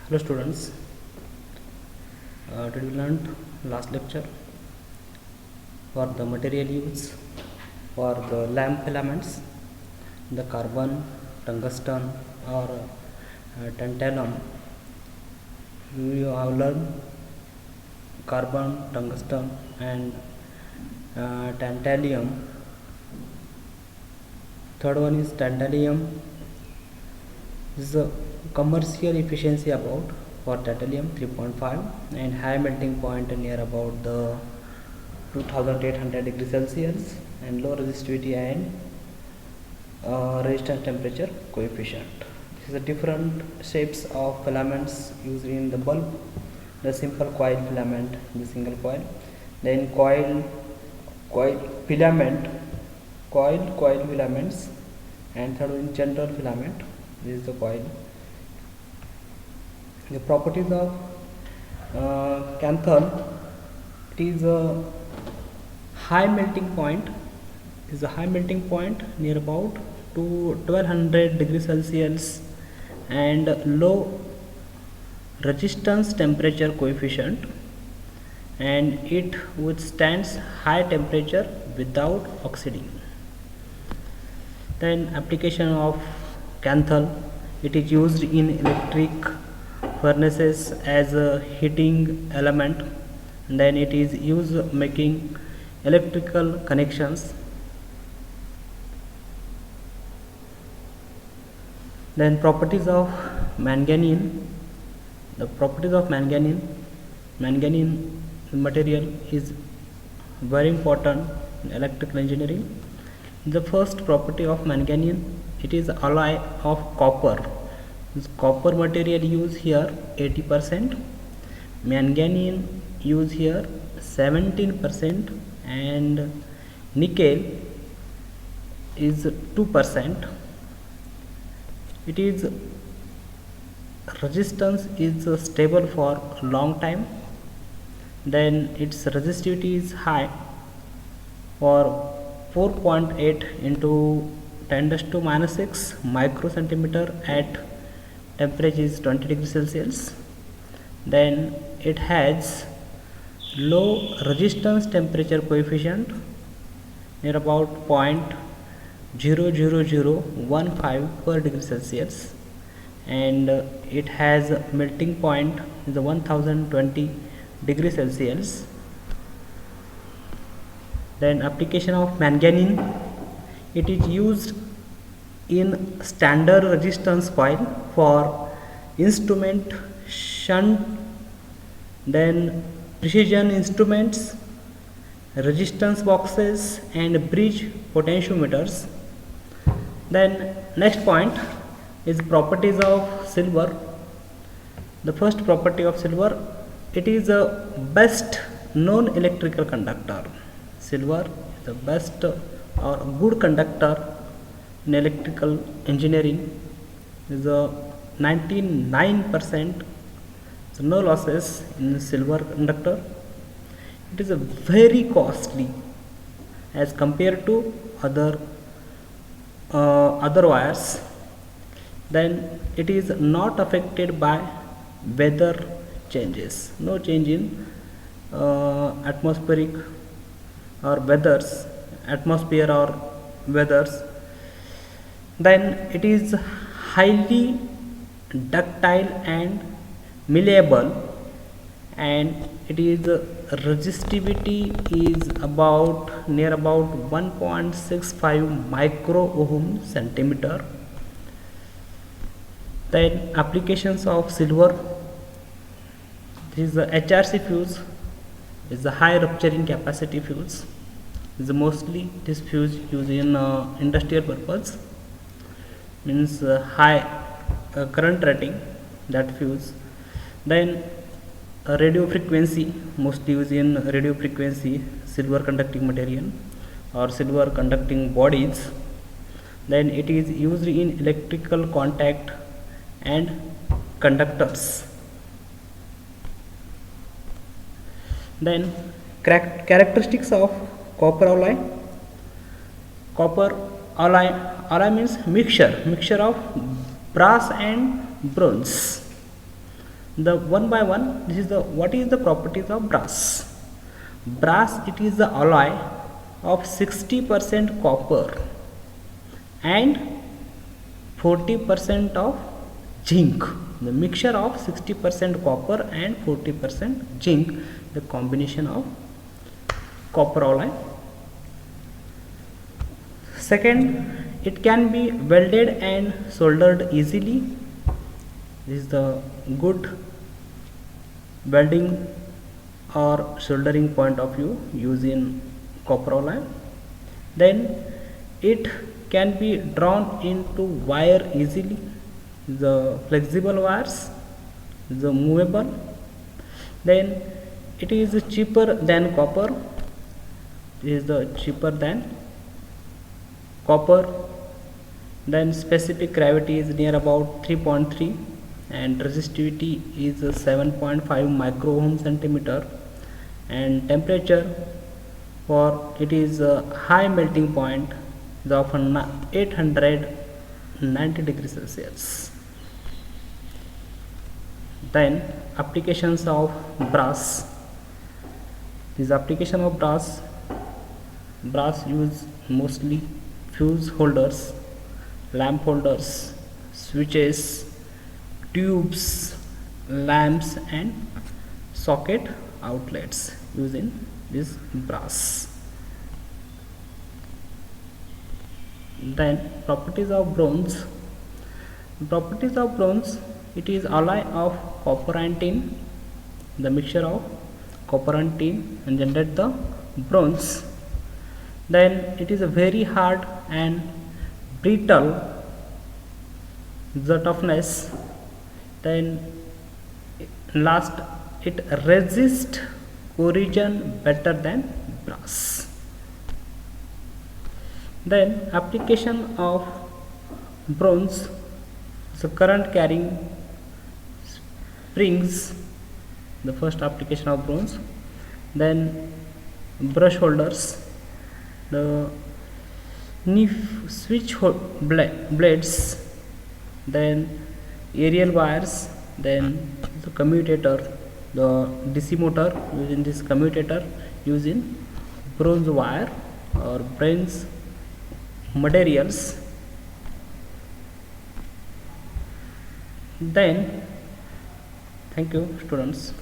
Hello students, today we learned last lecture for the material use for the lamp filaments, the carbon, tungsten or tantalum. We have learned carbon, tungsten and tantalum. Third one is tantalum. This is a commercial efficiency about for tantalum 3.5 and high melting point near about the 2800 degrees Celsius and low resistivity and resistance temperature coefficient. This is the different shapes of filaments used in the bulb. The simple coil filament, the single coil, then coil filament, coil filaments, and third one general filament. This is the coil. The properties of canthal, it is a high melting point. Is a high melting point near about to 1200 degrees Celsius and low resistance temperature coefficient, and it withstands high temperature without oxidizing. Then application of canthal, it is used in electric furnaces as a heating element, and then it is used making electrical connections. Then properties of manganese. The properties of manganese material is very important in electrical engineering. The first property of manganese, it is alloy of copper. This copper material used here 80%, manganese used here 17%, and nickel is 2%. It is resistance is stable for a long time. Then its resistivity is high for 4.8 into 10⁻⁶ microcentimeter at temperature is 20 degrees Celsius. Then it has low resistance temperature coefficient near about 0.00015 per degree Celsius, and it has melting point is 1020 degrees Celsius. Then application of manganese, it is used in standard resistance coil for instrument shunt, then precision instruments, resistance boxes and bridge potentiometers. Then next point is properties of silver. The first property of silver, it is a best known electrical conductor. Silver is the best or good conductor in electrical engineering. Is a 99%, so no losses in silver conductor. It is a very costly as compared to other wires. Then it is not affected by weather changes. No change in atmospheric or weathers, atmosphere or weathers. Then it is highly ductile and malleable, and it is resistivity is about near about 1.65 micro ohm centimeter. Then applications of silver, this is the HRC fuse, is the high rupturing capacity fuse. Is mostly this fuse used in industrial purpose, means high current rating, that fuse. Then radio frequency, mostly used in radio frequency silver conducting material or silver conducting bodies. Then it is used in electrical contact and conductors. Then characteristics of copper alloy. Copper alloy means mixture of brass and bronze. The one by one, this is the what is the properties of brass. Brass, it is the alloy of 60% copper and 40% of zinc. The mixture of 60% copper and 40% zinc, the combination of copper alloy. Second, it can be welded and soldered easily. This is the good welding or soldering point of view using copper alloy. Then it can be drawn into wire easily. The flexible wires, the movable. Then it is cheaper than copper. It is the cheaper than copper. Then specific gravity is near about 3.3 and resistivity is 7.5 micro ohm centimeter, and temperature for it is a high melting point is of 890 degrees Celsius. Then applications of brass. This application of brass use mostly fuse holders, lamp holders, switches, tubes, lamps and socket outlets using this brass. Then properties of bronze. Properties of bronze, it is alloy of copper and tin. The mixture of copper and tin and generate the bronze. Then it is a very hard and brittle, the toughness. Then last, it resists corrosion better than brass. Then application of bronze, the current carrying springs, the first application of bronze. Then brush holders, the knee switch blades, then aerial wires, then the commutator, the DC motor using this commutator using bronze wire or bronze materials. Then thank you students.